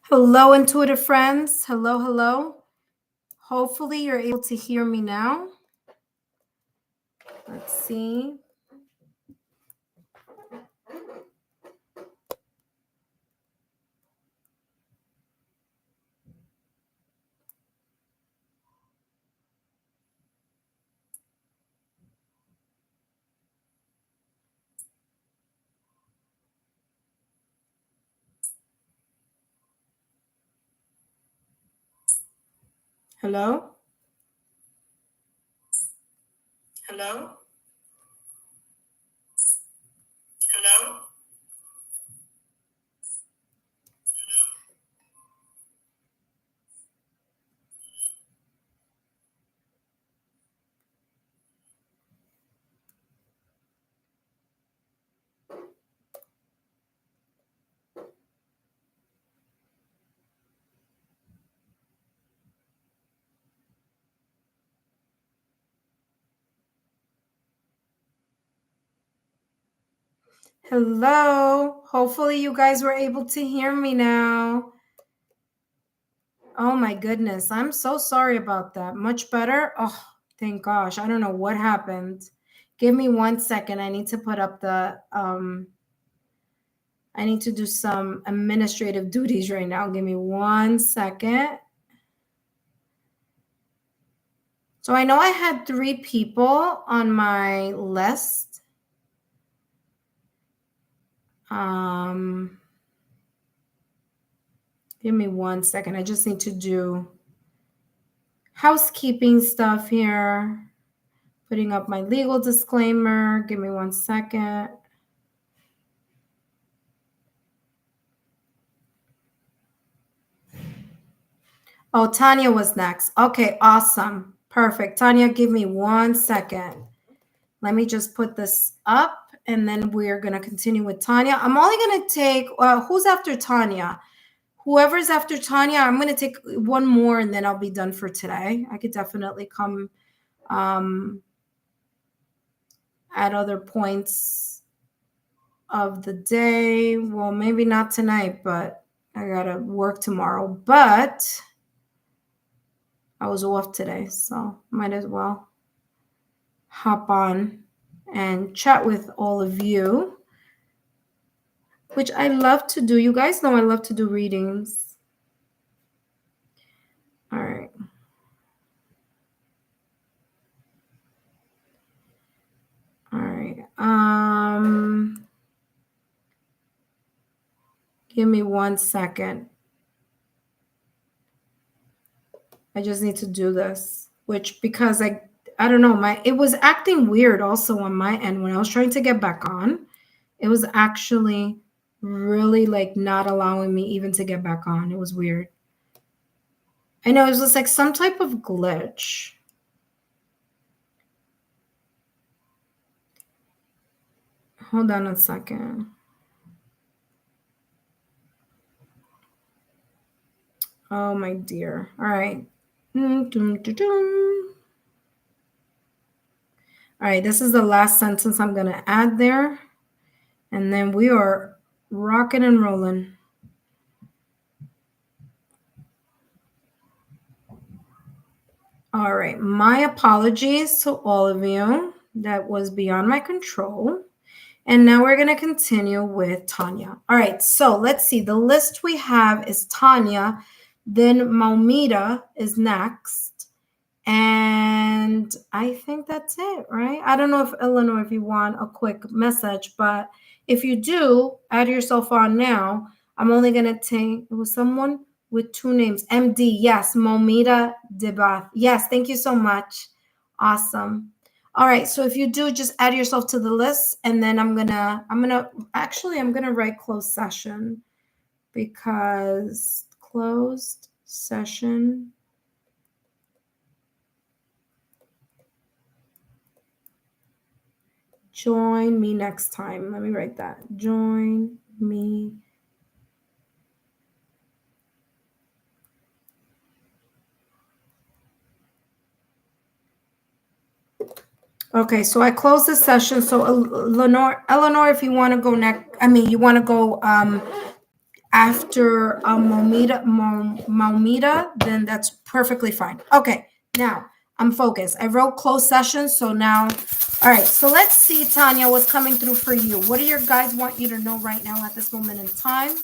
Hello, intuitive friends. Hello, hello. Hopefully you're able to hear me now. Let's see. Hello? Hello? Hello? Hello. Hopefully you guys were able to hear me now. Oh my goodness. I'm so sorry about that. Much better? Oh, thank gosh. I don't know what happened. Give me 1 second. I need to put up the I need to do some administrative duties right now. Give me 1 second. So I know I had 3 people on my list. Give me 1 second. I just need to do housekeeping stuff here. Putting up my legal disclaimer. Give me 1 second. Oh, Tanya was next. Okay, awesome. Perfect. Tanya, give me 1 second. Let me just put this up and then we're going to continue with Tanya. I'm only going to take, who's after Tanya? Whoever's after Tanya, I'm going to take one more and then I'll be done for today. I could definitely come at other points of the day. Well, maybe not tonight, but I got to work tomorrow. But I was off today, so might as well hop on and chat with all of you, which I love to do. You guys know I love to do readings. All right. All right. Give me 1 second. I just need to do this, which because I don't know, it was acting weird also on my end when I was trying to get back on. It was actually really like not allowing me even to get back on. It was weird. I know it was just like some type of glitch. Hold on a second. Oh my dear. All right. All right, this is the last sentence I'm going to add there. And then we are rocking and rolling. All right, my apologies to all of you. That was beyond my control. And now we're going to continue with Tanya. All right, so let's see. The list we have is Tanya, then Maumita is next. And I think that's it, right? I don't know if Eleanor, if you want a quick message, but if you do, add yourself on now. I'm only going to take, it was someone with 2 names. MD, yes, Maumita Debath. Yes, thank you so much. Awesome. All right, so if you do, just add yourself to the list, and then I'm gonna write closed session, because closed session. Join me next time. Let me write that. Join me. Okay, so I close the session. So Eleanor, if you want to go next, you want to go after Maumida, then that's perfectly fine. Okay, now I'm focused. I wrote closed session, so now, all right, so let's see, Tanya, what's coming through for you. What do your guides want you to know right now at this moment in time?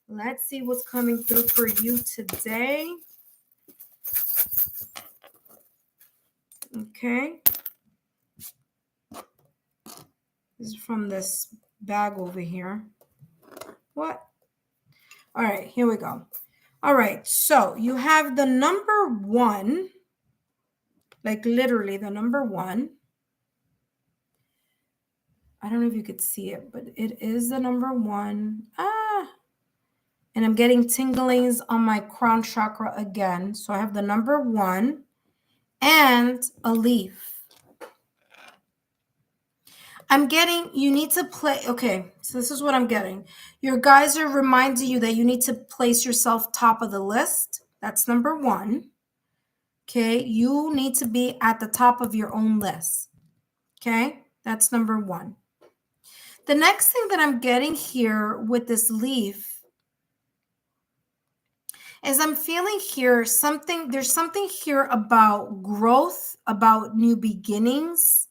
Let's see what's coming through for you today. Okay. This is from this bag over here. What? All right, here we go. All right, so you have the number 1, like literally the number 1. I don't know if you could see it, but it is the number 1. And I'm getting tinglings on my crown chakra again. So I have the number 1 and a leaf. I'm getting, you need to play, okay, so this is what I'm getting. Your guys are reminding you that you need to place yourself top of the list. That's number 1. Okay, you need to be at the top of your own list. Okay, that's number 1. The next thing that I'm getting here with this leaf is I'm feeling here there's something here about growth, about new beginnings,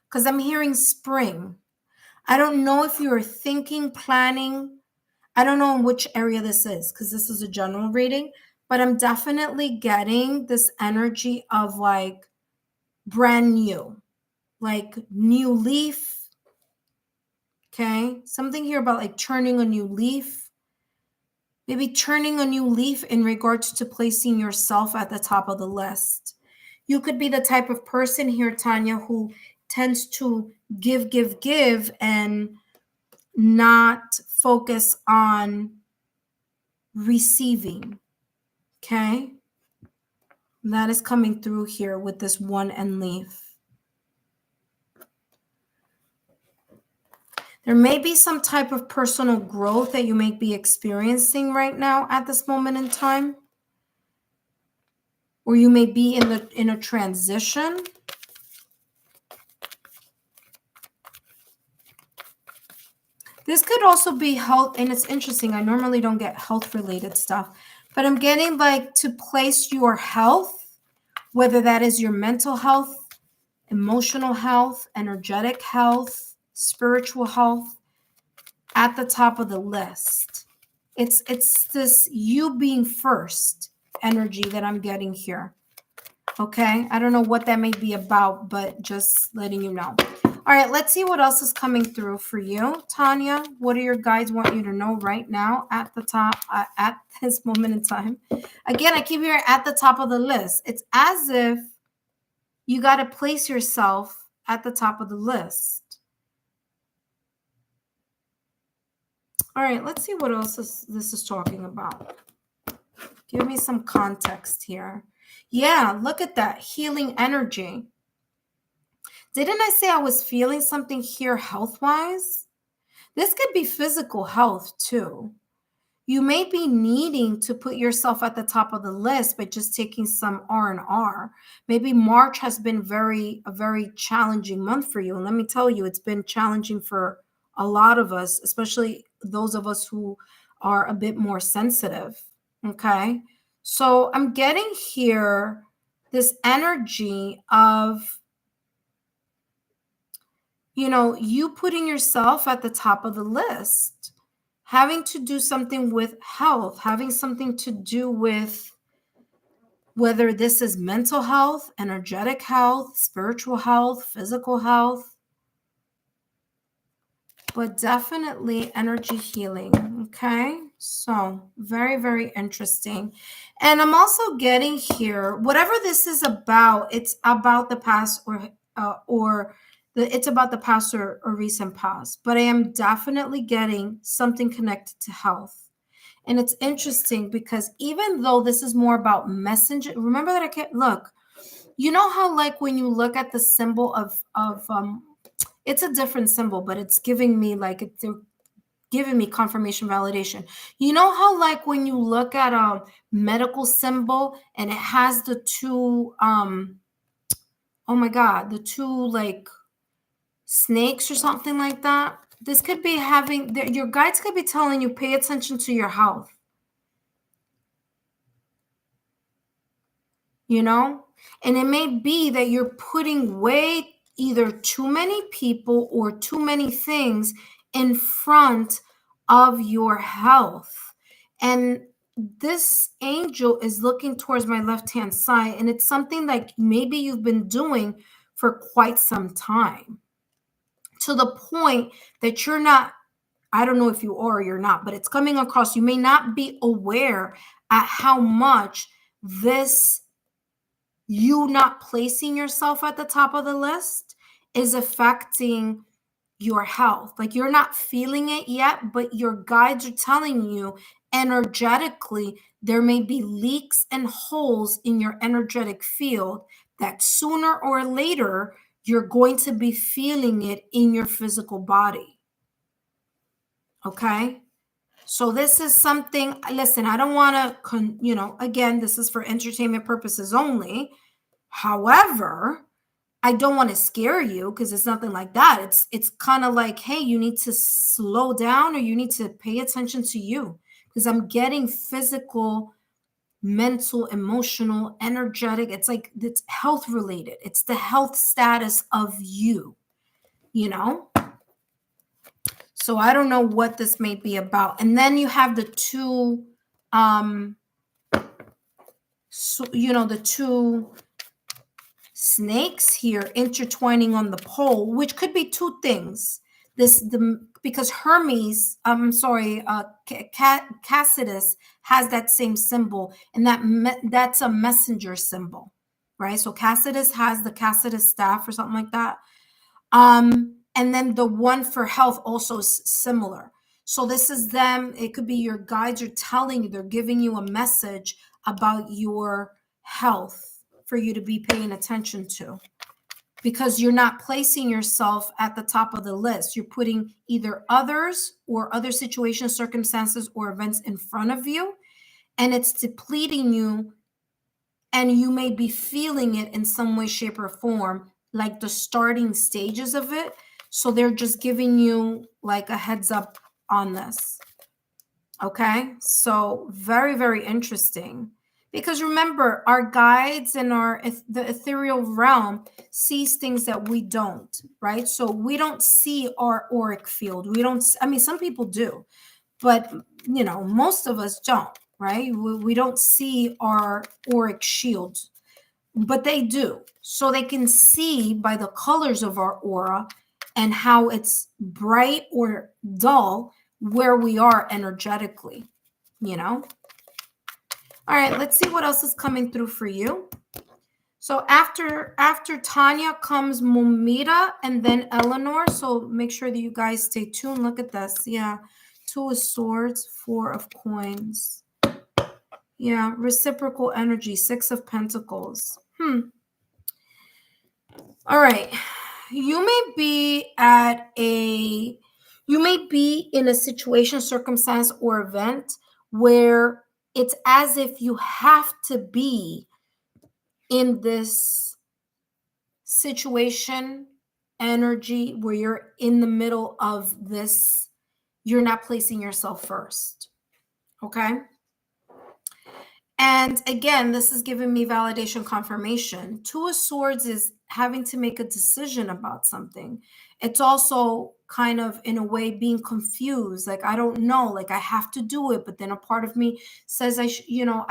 because I'm hearing spring. I don't know if you're thinking, planning. I don't know in which area this is because this is a general reading, but I'm definitely getting this energy of like brand new, like new leaf. Okay. Something here about like turning a new leaf. Maybe turning a new leaf in regards to placing yourself at the top of the list. You could be the type of person here, Tanya, who tends to give, and not focus on receiving. Okay. That is coming through here with this 1 and leaf. There may be some type of personal growth that you may be experiencing right now at this moment in time. Or you may be in a transition. This could also be health, and it's interesting. I normally don't get health-related stuff, but I'm getting like to place your health, whether that is your mental health, emotional health, energetic health, spiritual health, at the top of the list. It's this you being first energy that I'm getting here. Okay, I don't know what that may be about, but just letting you know. All right, let's see what else is coming through for you, Tanya. What do your guides want you to know right now at the top, at this moment in time? Again, I keep hearing at the top of the list. It's as if you got to place yourself at the top of the list. All right, let's see what else this is talking about. Give me some context here. Yeah, look at that healing energy. Didn't I say I was feeling something here health-wise? This could be physical health too. You may be needing to put yourself at the top of the list by just taking some R&R. Maybe March has been a very challenging month for you. And let me tell you, it's been challenging for a lot of us, especially those of us who are a bit more sensitive. Okay. So I'm getting here this energy of, you putting yourself at the top of the list, having to do something with health, having something to do with whether this is mental health, energetic health, spiritual health, physical health, but definitely energy healing. Okay. So very, very interesting. And I'm also getting here, whatever this is about, it's about the past it's about the past or recent past, but I am definitely getting something connected to health. And it's interesting because even though this is more about messenger, remember that I can't look, you know how like when you look at the symbol of it's a different symbol, but it's giving me they're giving me confirmation validation. You know how like when you look at a medical symbol and it has the two oh my god, the two like snakes or something like that. This could be your guides could be telling you, pay attention to your health. And it may be that you're putting way either too many people or too many things in front of your health. And this angel is looking towards my left-hand side, and it's something like maybe you've been doing for quite some time, to the point that you're not, I don't know if you are or you're not, but it's coming across, you may not be aware at how much this, you not placing yourself at the top of the list, is affecting your health. Like, you're not feeling it yet, but your guides are telling you energetically there may be leaks and holes in your energetic field that sooner or later you're going to be feeling it in your physical body. Okay? So this is something, listen, I don't want to, again, this is for entertainment purposes only. However, I don't want to scare you, because it's nothing like that. It's kind of like, hey, you need to slow down, or you need to pay attention to you, because I'm getting physical, mental, emotional, energetic. It's like, it's health related. It's the health status of you, So I don't know what this may be about. And then you have the two, the two snakes here intertwining on the pole, which could be two things. Because Hermes, Cassidus has that same symbol, and that's a messenger symbol, right? So Cassidus has the Cassidus staff or something like that. And then the one for health also is similar. So this is them. It could be your guides are telling you, they're giving you a message about your health for you to be paying attention to, because you're not placing yourself at the top of the list. You're putting either others or other situations, circumstances, or events in front of you, and it's depleting you, and you may be feeling it in some way, shape, or form, like the starting stages of it. So they're just giving you like a heads up on this. Okay, so very, very interesting. Because remember, our guides and the ethereal realm sees things that we don't, right? So we don't see our auric field. Some people do, but most of us don't, right? We don't see our auric shields, but they do. So they can see by the colors of our aura and how it's bright or dull where we are energetically, All right, let's see what else is coming through for you. So after Tanya comes Mumita and then Eleanor. So make sure that you guys stay tuned. Look at this. Yeah. 2 of Swords, 4 of Coins. Yeah. Reciprocal energy, 6 of Pentacles. All right. You may be in a situation, circumstance, or event where it's as if you have to be in this situation, energy, where you're in the middle of this. You're not placing yourself first. Okay. And again, this is giving me validation, confirmation. 2 of Swords is having to make a decision about something. It's also kind of, in a way, being confused. Like, I don't know, like I have to do it, but then a part of me says I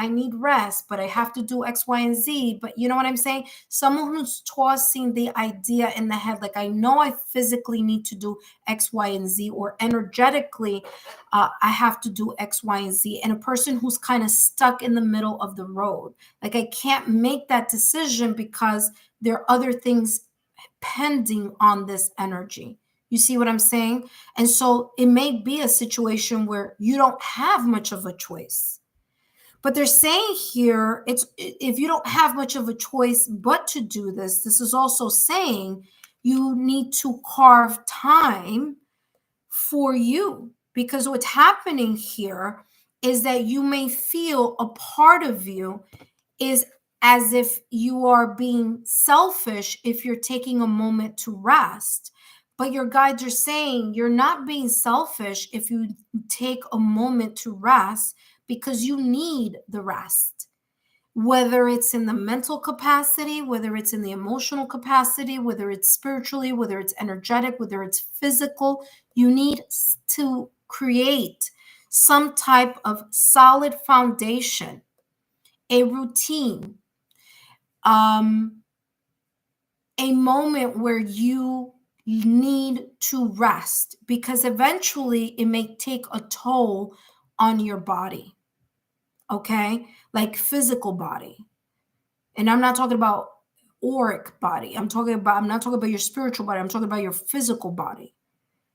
need rest, but I have to do X, Y, and Z. But you know what I'm saying? Someone who's tossing the idea in the head, like, I know I physically need to do X, Y, and Z, or energetically, I have to do X, Y, and Z. And a person who's kind of stuck in the middle of the road. Like, I can't make that decision because there are other things pending on this energy. You see what I'm saying? And so it may be a situation where you don't have much of a choice. But they're saying here, if you don't have much of a choice but to do this, this is also saying you need to carve time for you. Because what's happening here is that you may feel a part of you is as if you are being selfish if you're taking a moment to rest. But your guides are saying you're not being selfish if you take a moment to rest, because you need the rest. Whether it's in the mental capacity, whether it's in the emotional capacity, whether it's spiritually, whether it's energetic, whether it's physical, you need to create some type of solid foundation, a routine, um, a moment where you need to rest, because eventually it may take a toll on your body, okay? Like physical body. And I'm not talking about auric body. I'm not talking about your spiritual body. I'm talking about your physical body,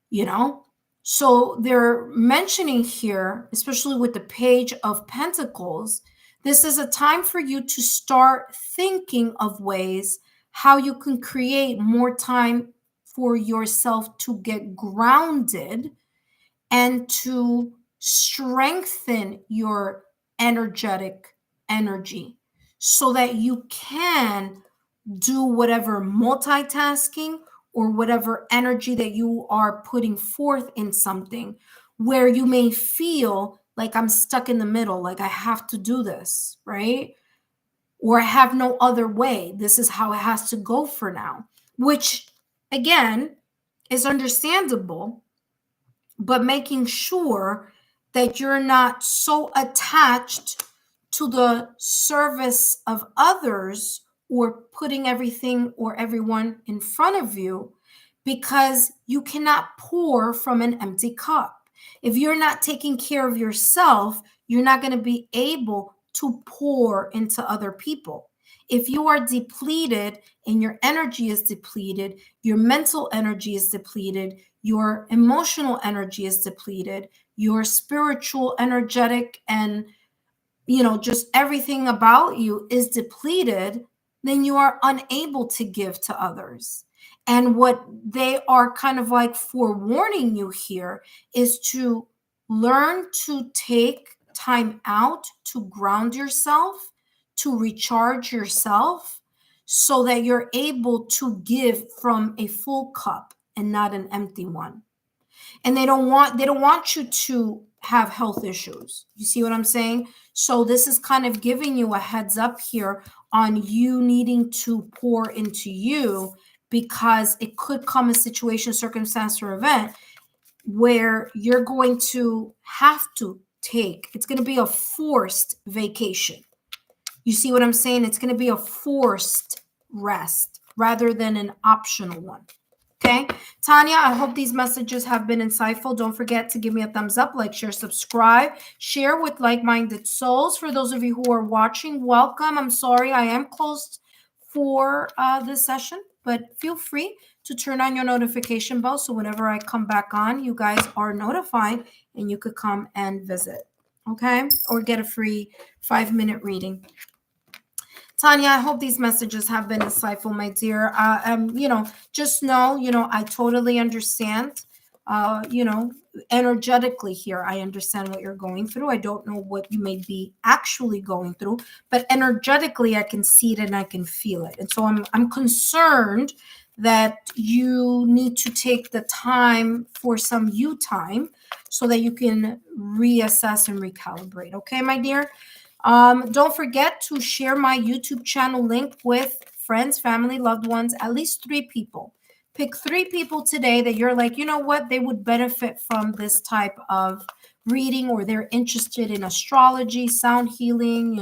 you know? So they're mentioning here, especially with the Page of Pentacles, this is a time for you to start thinking of ways how you can create more time for yourself to get grounded and to strengthen your energetic energy so that you can do whatever multitasking or whatever energy that you are putting forth in something where you may feel like I'm stuck in the middle, like I have to do this, right? Or I have no other way. This is how it has to go for now, which again is understandable, but making sure that you're not so attached to the service of others or putting everything or everyone in front of you, because you cannot pour from an empty cup. If you're not taking care of yourself, you're not going to be able to pour into other people. If you are depleted and your energy is depleted, your mental energy is depleted, your emotional energy is depleted, your spiritual, energetic, and just everything about you is depleted, then you are unable to give to others. And what they are kind of like forewarning you here is to learn to take time out to ground yourself, to recharge yourself, so that you're able to give from a full cup and not an empty one. And they don't want you to have health issues. You see what I'm saying? So this is kind of giving you a heads up here on you needing to pour into you, because it could come a situation, circumstance, or event where you're going to have to it's going to be a forced vacation. You see what I'm saying? It's going to be a forced rest rather than an optional one. Okay, Tanya, I hope these messages have been insightful. Don't forget to give me a thumbs up, like, share, subscribe, share with like-minded souls. For those of you who are watching, welcome. I'm sorry I am closed for this session, but feel free to turn on your notification bell so whenever I come back on, you guys are notified and you could come and visit, okay? Or get a free 5-minute reading. Tanya, I hope these messages have been insightful, my dear. Just know, I totally understand, energetically here. I understand what you're going through. I don't know what you may be actually going through, but energetically, I can see it and I can feel it. And so I'm concerned that you need to take the time for some you time so that you can reassess and recalibrate. Okay, my dear? Don't forget to share my YouTube channel link with friends, family, loved ones, at least 3 people. Pick 3 people today that you're like, you know what, they would benefit from this type of reading, or they're interested in astrology, sound healing,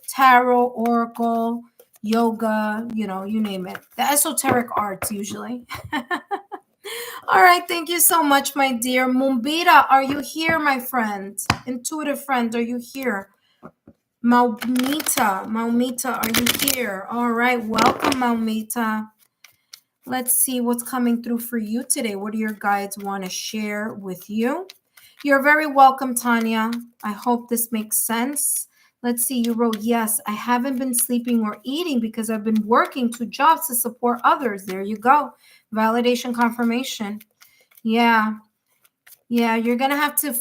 tarot, oracle, yoga, you name it. The esoteric arts usually. All right, thank you so much, my dear. Mumbira, are you here, my friend? Intuitive friend, are you here? Maumita, are you here? All right, welcome, Maumita. Let's see what's coming through for you today. What do your guides want to share with you? You're very welcome, Tanya. I hope this makes sense. Let's see, you wrote, yes, I haven't been sleeping or eating because I've been working 2 jobs to support others. There you go. Validation, confirmation. Yeah, you're going to have to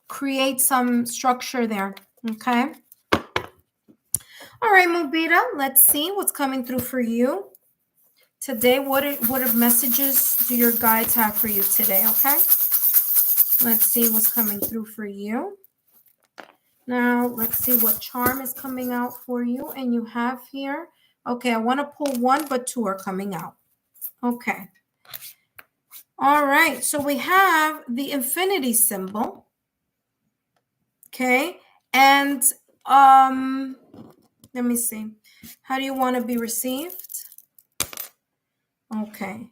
create some structure there, okay? All right, Mubita, let's see what's coming through for you. today, what messages do your guides have for you today? Okay, let's see what's coming through for you. Now, let's see what charm is coming out for you. And you have here, okay, I want to pull one, but two are coming out. Okay. All right. So we have the infinity symbol. Okay. And let me see. How do you want to be received? Okay.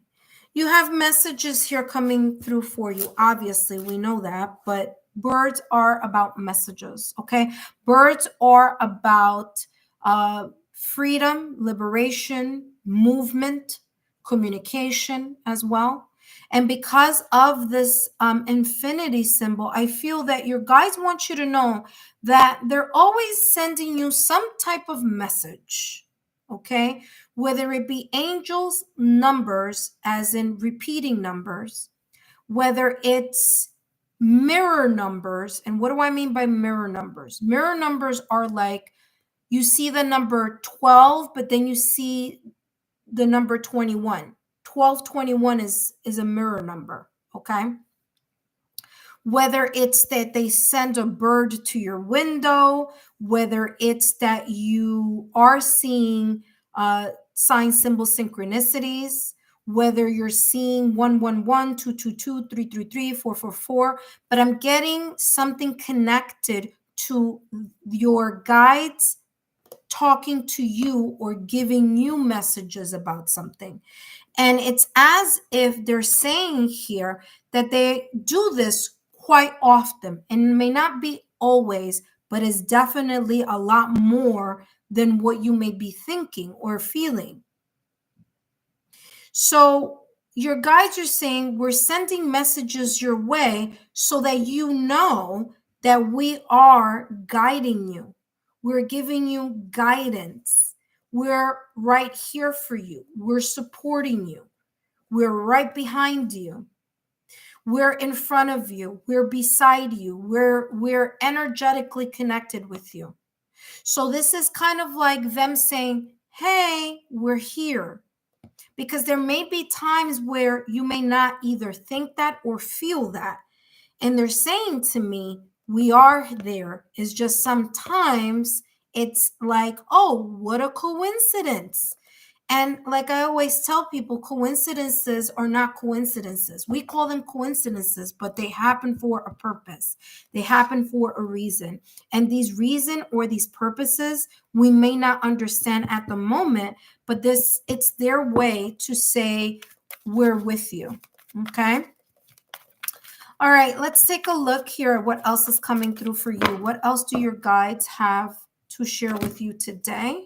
You have messages here coming through for you. Obviously, we know that, but birds are about messages, okay? Birds are about freedom, liberation, movement, communication as well. And because of this infinity symbol, I feel that your guides want you to know that they're always sending you some type of message, okay? Whether it be angels, numbers, as in repeating numbers, whether it's mirror numbers. And what do I mean by mirror numbers? Mirror numbers are like you see the number 12, but then you see the number 21. 1221 is a mirror number, okay? Whether it's that they send a bird to your window, whether it's that you are seeing sign symbol synchronicities, whether you're seeing 111, 222, 333, 444, but I'm getting something connected to your guides talking to you or giving you messages about something. And it's as if they're saying here that they do this quite often, and it may not be always, but is definitely a lot more than what you may be thinking or feeling. So your guides are saying we're sending messages your way so that you know that we are guiding you. We're giving you guidance. We're right here for you. We're supporting you. We're right behind you. We're in front of you. We're beside you. We're energetically connected with you. So this is kind of like them saying, hey, we're here. Because there may be times where you may not either think that or feel that. And they're saying to me, we are there. It's just sometimes it's like, oh, what a coincidence. And like I always tell people, coincidences are not coincidences. We call them coincidences, but they happen for a purpose. They happen for a reason. And these reason or these purposes, we may not understand at the moment, but it's their way to say, we're with you. Okay. All right, let's take a look here at what else is coming through for you. What else do your guides have to share with you today?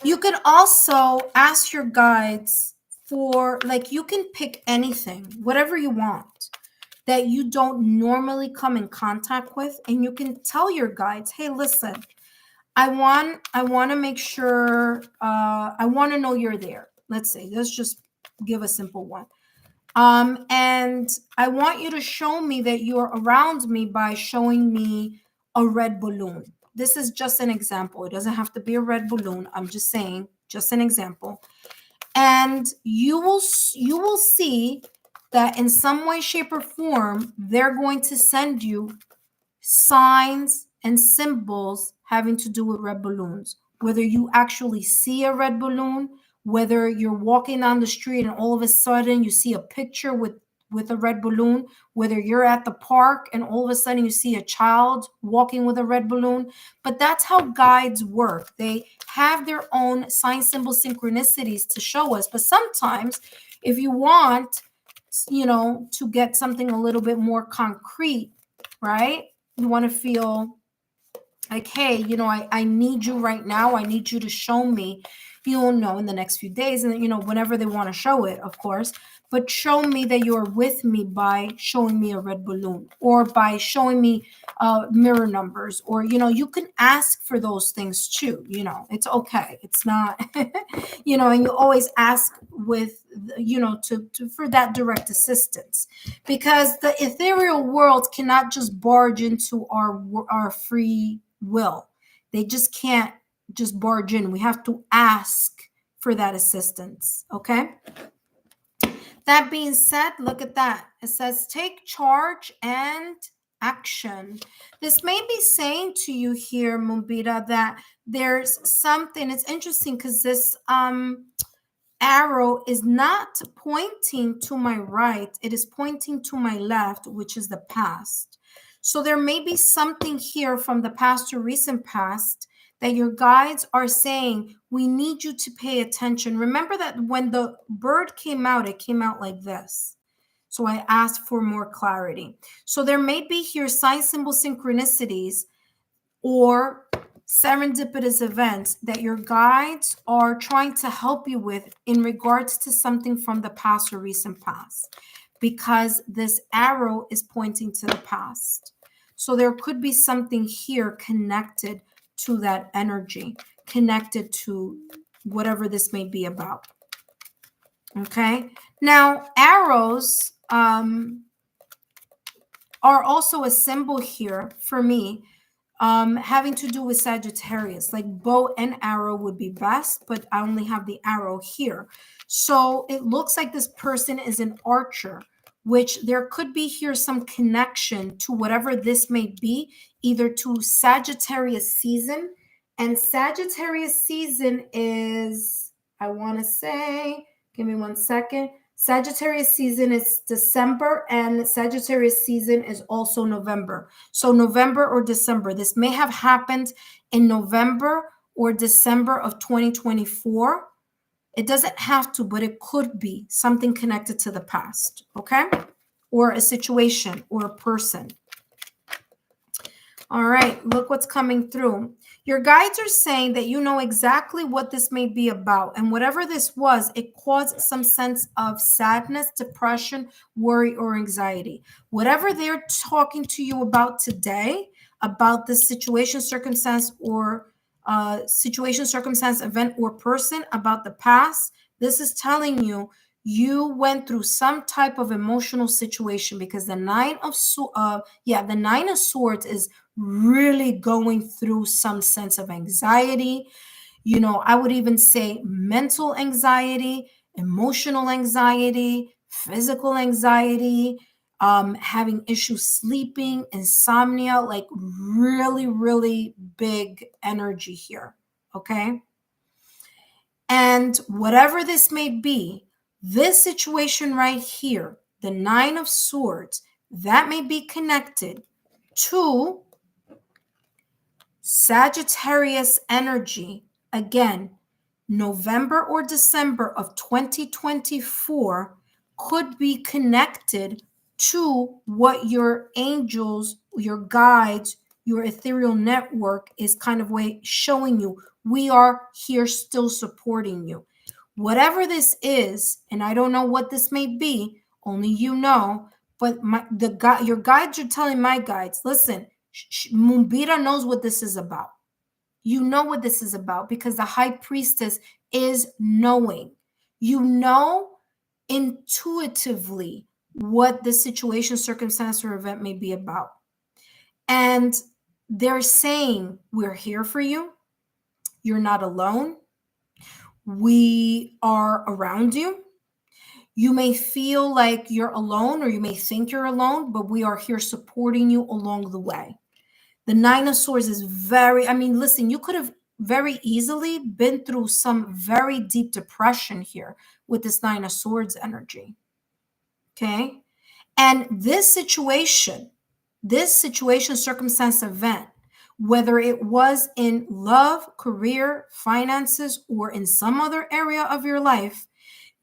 You can also ask your guides for, like, you can pick anything, whatever you want that you don't normally come in contact with, and you can tell your guides, hey, listen, I want to make sure, I want to know you're there. Let's say, let's just give a simple one. And I want you to show me that you're around me by showing me a red balloon. This is just an example. It doesn't have to be a red balloon. I'm just saying, just an example. And you will see that in some way, shape, or form, they're going to send you signs and symbols having to do with red balloons. Whether you actually see a red balloon, whether you're walking down the street and all of a sudden you see a picture with a red balloon, whether you're at the park and all of a sudden you see a child walking with a red balloon. But that's how guides work. They have their own sign, symbol, synchronicities to show us. But sometimes if you want, to get something a little bit more concrete, right? You want to feel like, hey, I need you right now. I need you to show me, in the next few days, and whenever they want to show it, of course, but show me that you're with me by showing me a red balloon or by showing me mirror numbers, or you can ask for those things too. It's okay. It's not and you always ask with for that direct assistance, because the ethereal world cannot just barge into our free will. They just can't just barge in. We have to ask for that assistance, okay? That being said, look at that. It says take charge and action. This may be saying to you here, Mumbita, that there's something. It's interesting because this arrow is not pointing to my right. It is pointing to my left, which is the past. So there may be something here from the past or recent past that your guides are saying, we need you to pay attention. Remember that when the bird came out, it came out like this. So I asked for more clarity. So there may be here sign, symbol, synchronicities or serendipitous events that your guides are trying to help you with in regards to something from the past or recent past, because this arrow is pointing to the past. So there could be something here connected to that energy, connected to whatever this may be about. Okay. Now, arrows are also a symbol here for me, having to do with Sagittarius. Like bow and arrow would be best, but I only have the arrow here. So it looks like this person is an archer, which there could be here some connection to whatever this may be, either to Sagittarius season. And Sagittarius season is, I want to say, give me 1 second. Sagittarius season is December, and Sagittarius season is also November. So November or December. This may have happened in November or December of 2024. It doesn't have to, but it could be something connected to the past, okay? Or a situation or a person. All right, look what's coming through. Your guides are saying that you know exactly what this may be about. And whatever this was, it caused some sense of sadness, depression, worry, or anxiety. Whatever they're talking to you about today, about the situation, circumstance, or event, or person, about the past, this is telling you you went through some type of emotional situation, because the Nine of Swords is really going through some sense of anxiety. You know, I would even say mental anxiety, emotional anxiety, physical anxiety, having issues sleeping, insomnia, like really, really big energy here. Okay. And whatever this may be, this situation right here, the Nine of Swords, that may be connected to Sagittarius energy. Again, November or December of 2024 could be connected to what your angels, your guides, your ethereal network is kind of way showing you. We are here still supporting you. Whatever this is, and I don't know what this may be, only you know, but your guides are telling my guides, listen, Mumbira knows what this is about. You know what this is about, because the high priestess is knowing. You know intuitively what the situation, circumstance, or event may be about. And they're saying, we're here for you. You're not alone. We are around you. You may feel like you're alone, or you may think you're alone, but we are here supporting you along the way. The Nine of Swords is listen, you could have very easily been through some very deep depression here with this Nine of Swords energy. Okay. And this situation, circumstance, event, whether it was in love, career, finances, or in some other area of your life,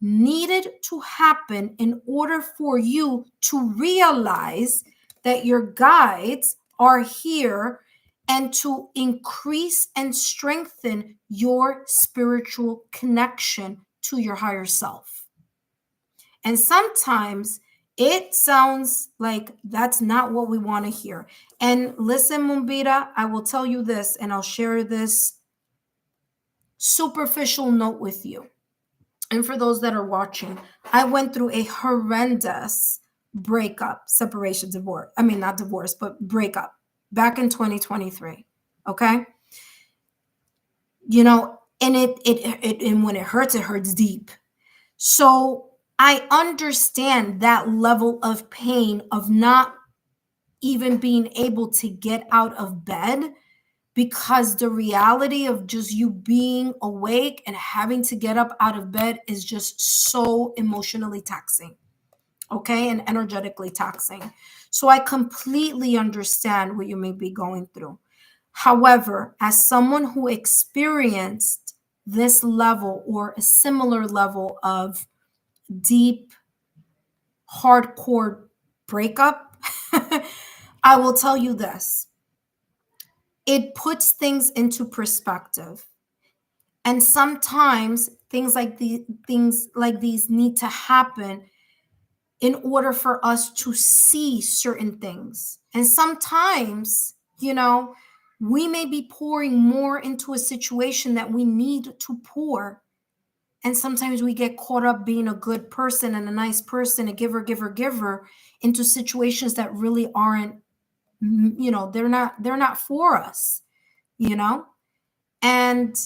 needed to happen in order for you to realize that your guides are here and to increase and strengthen your spiritual connection to your higher self. And sometimes it sounds like that's not what we want to hear. And listen, Mumbira, I will tell you this, and I'll share this superficial note with you. And for those that are watching, I went through a horrendous breakup, separation, divorce. I mean, not divorce, but breakup back in 2023. Okay. and and when it hurts deep. So I understand that level of pain of not even being able to get out of bed, because the reality of just you being awake and having to get up out of bed is just so emotionally taxing, okay, and energetically taxing. So I completely understand what you may be going through. However, as someone who experienced this level or a similar level of deep, hardcore breakup, I will tell you this. It puts things into perspective. And sometimes things like these need to happen in order for us to see certain things. And sometimes, we may be pouring more into a situation that we need to pour. And sometimes we get caught up being a good person and a nice person, a giver, into situations that really aren't, they're not for us, you know? And,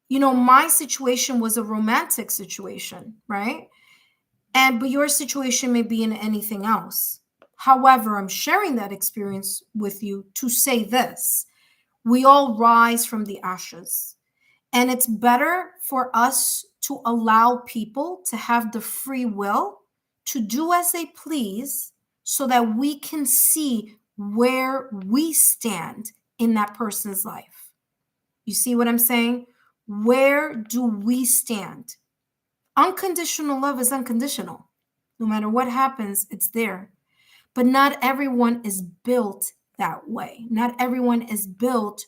my situation was a romantic situation, right? But your situation may be in anything else. However, I'm sharing that experience with you to say this. We all rise from the ashes. And it's better for us to allow people to have the free will to do as they please so that we can see where we stand in that person's life. You see what I'm saying? Where do we stand? Unconditional love is unconditional. No matter what happens, it's there. But not everyone is built that way. Not everyone is built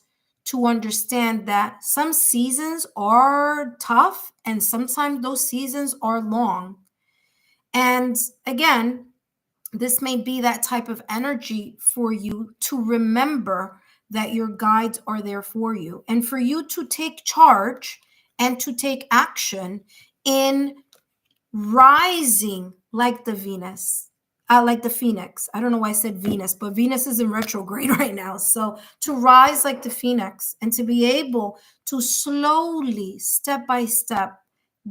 to understand that some seasons are tough and sometimes those seasons are long. And again, this may be that type of energy for you to remember that your guides are there for you and for you to take charge and to take action in rising like the Venus, like the Phoenix. I don't know why I said Venus, but Venus is in retrograde right now. So to rise like the Phoenix and to be able to slowly, step by step,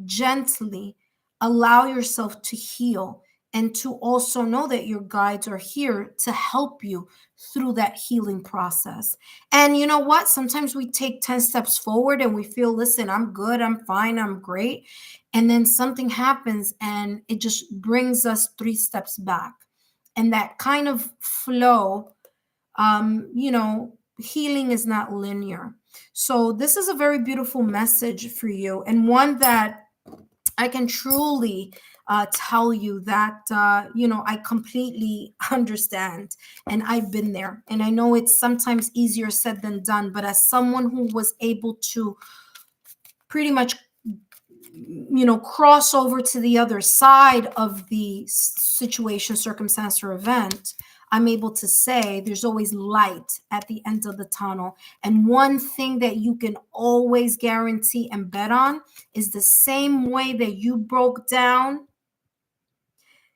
gently allow yourself to heal and to also know that your guides are here to help you through that healing process. And you know what? Sometimes we take 10 steps forward and we feel, listen, I'm good, I'm fine, I'm great. And then something happens and it just brings us 3 steps back. And that kind of flow, healing is not linear. So this is a very beautiful message for you, and one that I can truly tell you that, I completely understand and I've been there. And I know it's sometimes easier said than done, but as someone who was able to pretty much, cross over to the other side of the situation, circumstance, or event, I'm able to say there's always light at the end of the tunnel. And one thing that you can always guarantee and bet on is the same way that you broke down,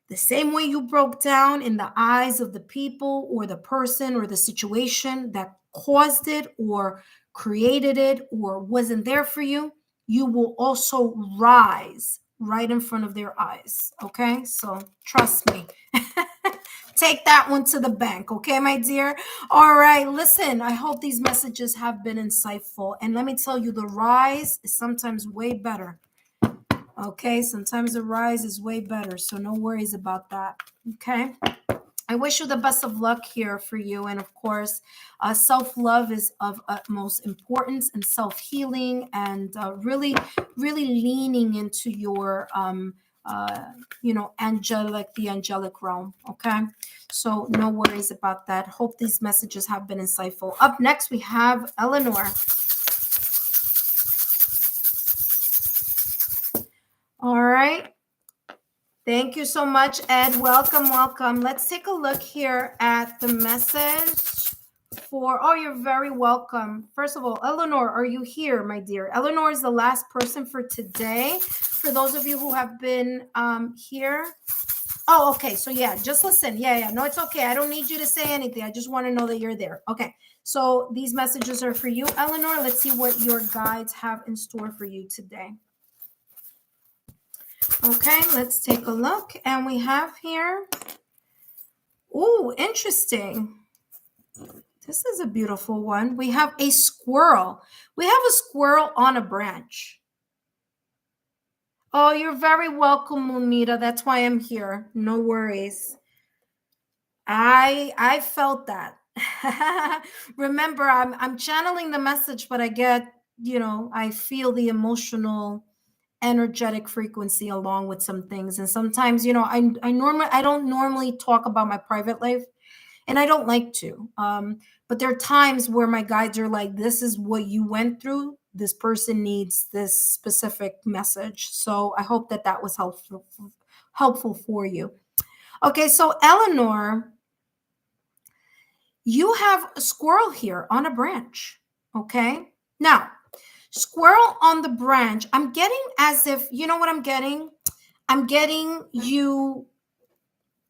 the same way you broke down in the eyes of the people or the person or the situation that caused it or created it or wasn't there for you, you will also rise right in front of their eyes. Okay, so trust me. Take that one to the bank, okay, my dear? All right, listen, I hope these messages have been insightful. And let me tell you, the rise is sometimes way better. Okay, sometimes the rise is way better, so no worries about that. Okay, I wish you the best of luck here for you. And of course, self-love is of utmost importance, and self-healing, and really, really leaning into your the angelic realm. Okay, so no worries about that. Hope these messages have been insightful. Up next, we have Eleanor. All right. Thank you so much, Ed. Welcome. Let's take a look here at the message oh, you're very welcome. First of all, Eleanor, are you here, my dear? Eleanor is the last person for today. For those of you who have been here. Oh, okay. So yeah, just listen. Yeah. No, it's okay. I don't need you to say anything. I just want to know that you're there. Okay. So these messages are for you, Eleanor. Let's see what your guides have in store for you today. Okay, let's take a look. And we have here, oh, interesting. This is a beautiful one. We have a squirrel. We have a squirrel on a branch. Oh, you're very welcome, Munita. That's why I'm here. No worries. I felt that. Remember, I'm channeling the message, but I get, I feel the emotional energetic frequency along with some things. And sometimes, I don't normally talk about my private life, and I don't like to. But there are times where my guides are like, this is what you went through. This person needs this specific message. So I hope that was helpful for you. Okay, so Eleanor, you have a squirrel here on a branch. Okay, now squirrel on the branch. I'm getting as if, you know what I'm getting? I'm getting you.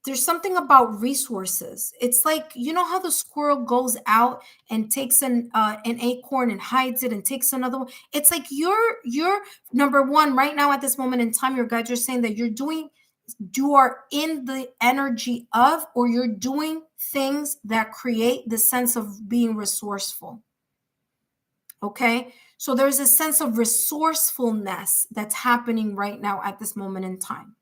There's something about resources. It's like, you know how the squirrel goes out and takes an acorn and hides it and takes another one. It's like you're number one right now at this moment in time. Your guides are saying that you are in the energy of, or you're doing things that create the sense of being resourceful. Okay, so there's a sense of resourcefulness that's happening right now at this moment in time.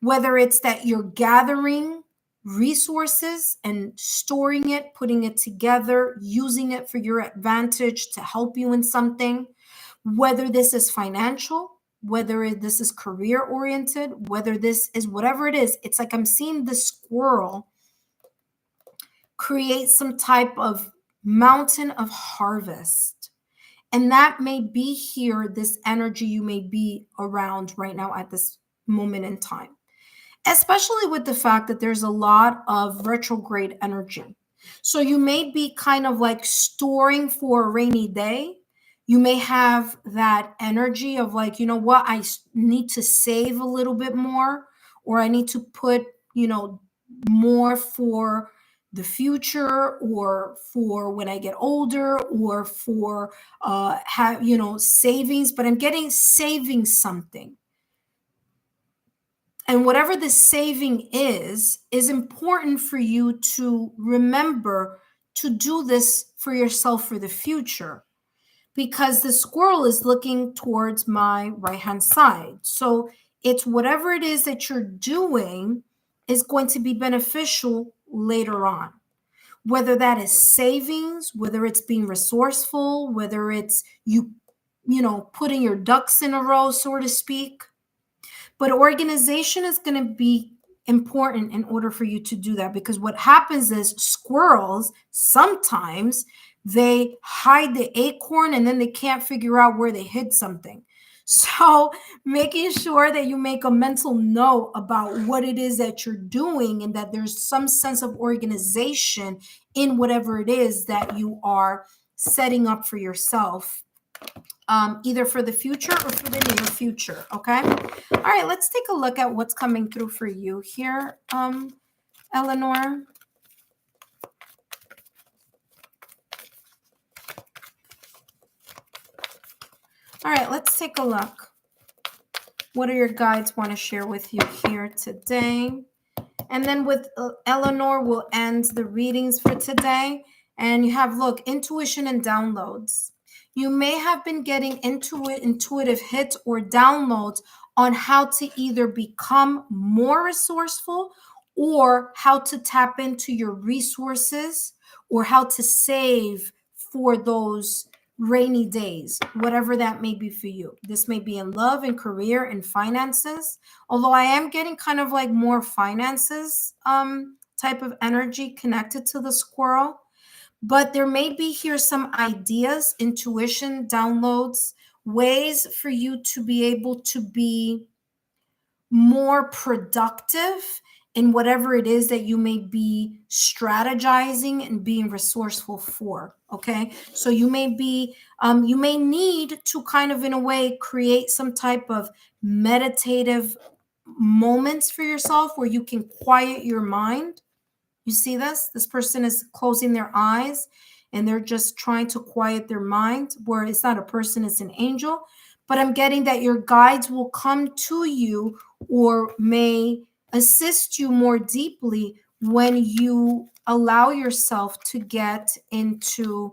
Whether it's that you're gathering resources and storing it, putting it together, using it for your advantage to help you in something, whether this is financial, whether this is career oriented, whether this is whatever it is, it's like I'm seeing the squirrel create some type of mountain of harvest. And that may be here, this energy you may be around right now at this moment in time, especially with the fact that there's a lot of retrograde energy. So you may be kind of like storing for a rainy day. You may have that energy of like, you know what, I need to save a little bit more, or I need to put, more for the future, or for when I get older, or for have, savings, but I'm getting saving something. And whatever the saving is important for you to remember to do this for yourself for the future, because the squirrel is looking towards my right hand side. So it's whatever it is that you're doing is going to be beneficial later on. Whether that is savings, whether it's being resourceful, whether it's you putting your ducks in a row, so to speak. But organization is going to be important in order for you to do that, because what happens is squirrels sometimes they hide the acorn and then they can't figure out where they hid something. So making sure that you make a mental note about what it is that you're doing, and that there's some sense of organization in whatever it is that you are setting up for yourself, either for the future or for the near future. Okay. All right. Let's take a look at what's coming through for you here, Eleanor. All right. Let's take a look. What do your guides want to share with you here today? And then with Eleanor, we'll end the readings for today. And you have, look, intuition and downloads. You may have been getting intuitive hits or downloads on how to either become more resourceful, or how to tap into your resources, or how to save for those rainy days, whatever that may be for you. This may be in love and career and finances, although I am getting kind of like more finances type of energy connected to the squirrel. But there may be here some ideas, intuition, downloads, ways for you to be able to be more productive in whatever it is that you may be strategizing and being resourceful for. Okay, so you may need to kind of, in a way, create some type of meditative moments for yourself where you can quiet your mind. You see this? This person is closing their eyes and they're just trying to quiet their mind, where it's not a person, it's an angel. But I'm getting that your guides will come to you or may assist you more deeply when you allow yourself to get into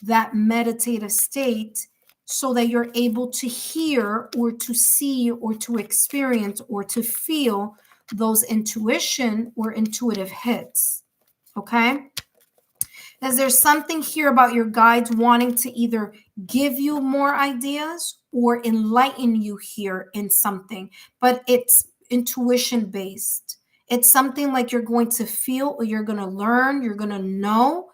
that meditative state, so that you're able to hear or to see or to experience or to feel those intuition or intuitive hits. Okay? Is there something here about your guides wanting to either give you more ideas or enlighten you here in something, but it's intuition based? It's something like you're going to feel or you're going to learn, you're going to know,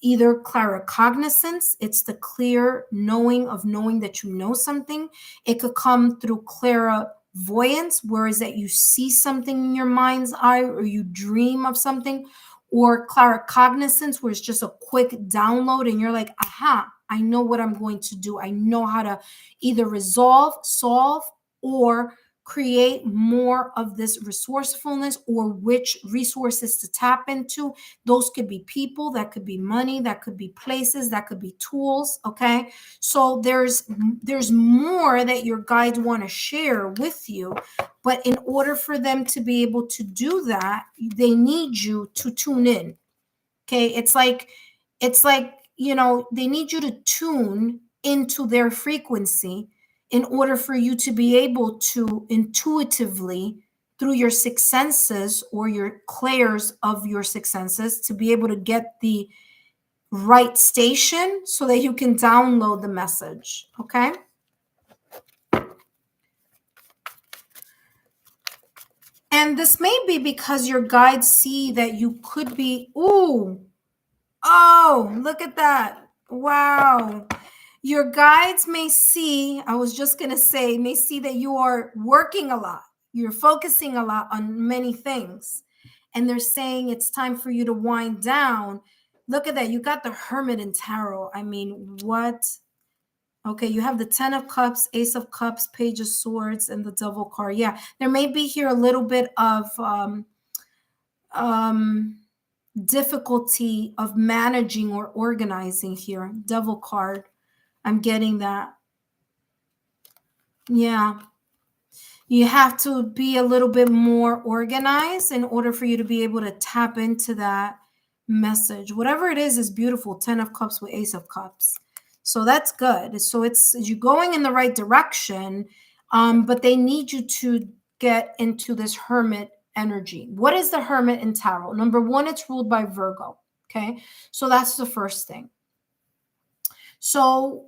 either claricognizance, it's the clear knowing of knowing that you know something. It could come through clairvoyance, whereas that you see something in your mind's eye or you dream of something, or claricognizance, where it's just a quick download and you're like, aha, I know what I'm going to do. I know how to either resolve, solve, or create more of this resourcefulness, or which resources to tap into. Those could be people, that could be money, that could be places, that could be tools. Okay, so there's more that your guides want to share with you, but in order for them to be able to do that, they need you to tune in. Okay, it's like they need you to tune into their frequency in order for you to be able to intuitively, through your six senses or your clairs of your six senses, to be able to get the right station so that you can download the message. Okay. And this may be because your guides see that you could be, oh, look at that. Wow. Your guides may see, I was just going to say, may see that you are working a lot. You're focusing a lot on many things. And they're saying it's time for you to wind down. Look at that. You got the Hermit in Tarot. I mean, what? Okay, you have the 10 of Cups, Ace of Cups, Page of Swords, and the Devil card. Yeah, there may be here a little bit of difficulty of managing or organizing here. Devil card. I'm getting that. Yeah. You have to be a little bit more organized in order for you to be able to tap into that message. Whatever it is beautiful. 10 of Cups with Ace of Cups. So that's good. So you're going in the right direction, but they need you to get into this Hermit energy. What is the Hermit in Tarot? Number one, it's ruled by Virgo. Okay. So that's the first thing. So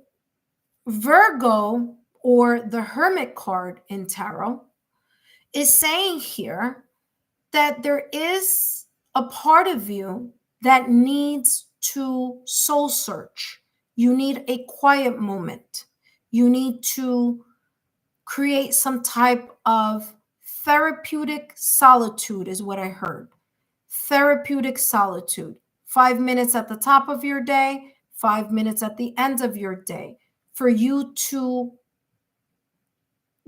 Virgo, or the Hermit card in Tarot, is saying here that there is a part of you that needs to soul search. You need a quiet moment. You need to create some type of therapeutic solitude, is what I heard. Therapeutic solitude. 5 minutes at the top of your day, 5 minutes at the end of your day, for you to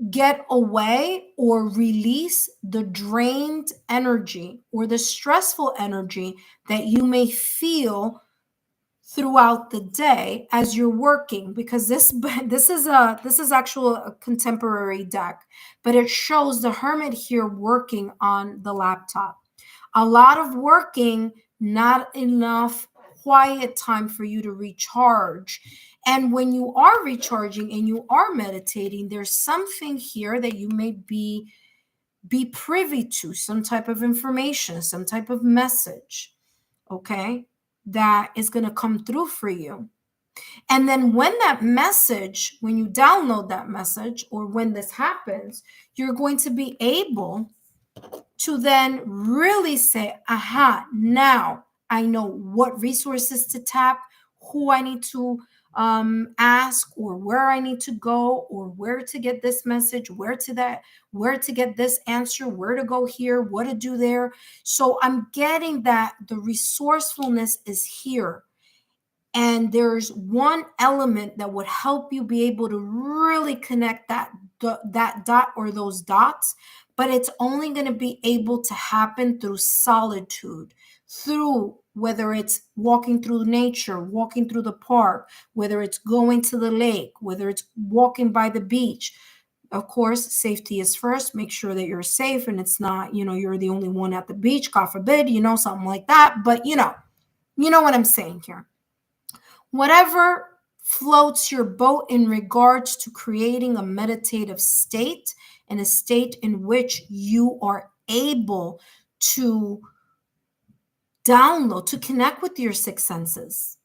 get away or release the drained energy or the stressful energy that you may feel throughout the day as you're working, because this is actual a contemporary deck, but it shows the Hermit here working on the laptop. A lot of working, not enough quiet time for you to recharge. And when you are recharging and you are meditating, there's something here that you may be privy to, some type of information, some type of message, okay, that is going to come through for you. And then when you download that message, or when this happens, you're going to be able to then really say, aha, now I know what resources to tap, who I need to ask, or where I need to go, or where to get this message, where to get this answer, where to go here, what to do there. So I'm getting that the resourcefulness is here. And there's one element that would help you be able to really connect that dot or those dots, but it's only going to be able to happen through solitude, through whether it's walking through nature, walking through the park, whether it's going to the lake, whether it's walking by the beach. Of course, safety is first. Make sure that you're safe and it's not, you're the only one at the beach, God forbid, something like that. But you know what I'm saying here. Whatever floats your boat in regards to creating a meditative state and a state in which you are able to download, to connect with your six senses.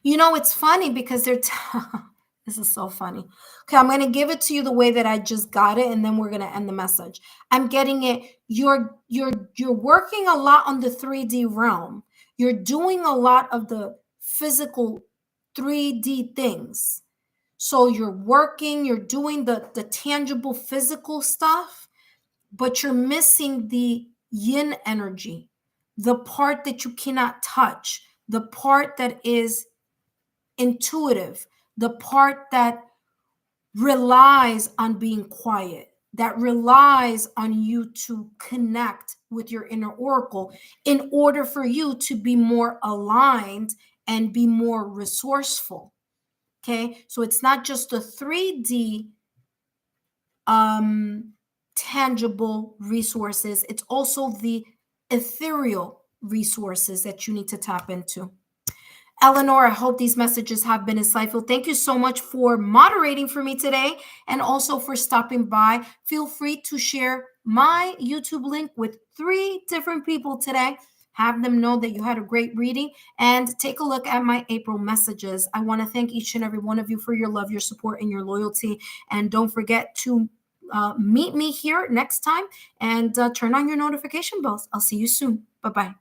It's funny because this is so funny. Okay, I'm going to give it to you the way that I just got it, and then we're going to end the message. I'm getting it. You're working a lot on the 3D realm. You're doing a lot of the physical 3D things. So you're working, you're doing the tangible physical stuff, but you're missing the yin energy, the part that you cannot touch, the part that is intuitive, the part that relies on being quiet, that relies on you to connect with your inner oracle in order for you to be more aligned and be more resourceful. Okay, so it's not just the 3D tangible resources, it's also the ethereal resources that you need to tap into. Eleanor, I hope these messages have been insightful. Thank you so much for moderating for me today and also for stopping by. Feel free to share my YouTube link with 3 different people today. Have them know that you had a great reading and take a look at my April messages. I want to thank each and every one of you for your love, your support, and your loyalty. And don't forget to meet me here next time and turn on your notification bells. I'll see you soon. Bye-bye.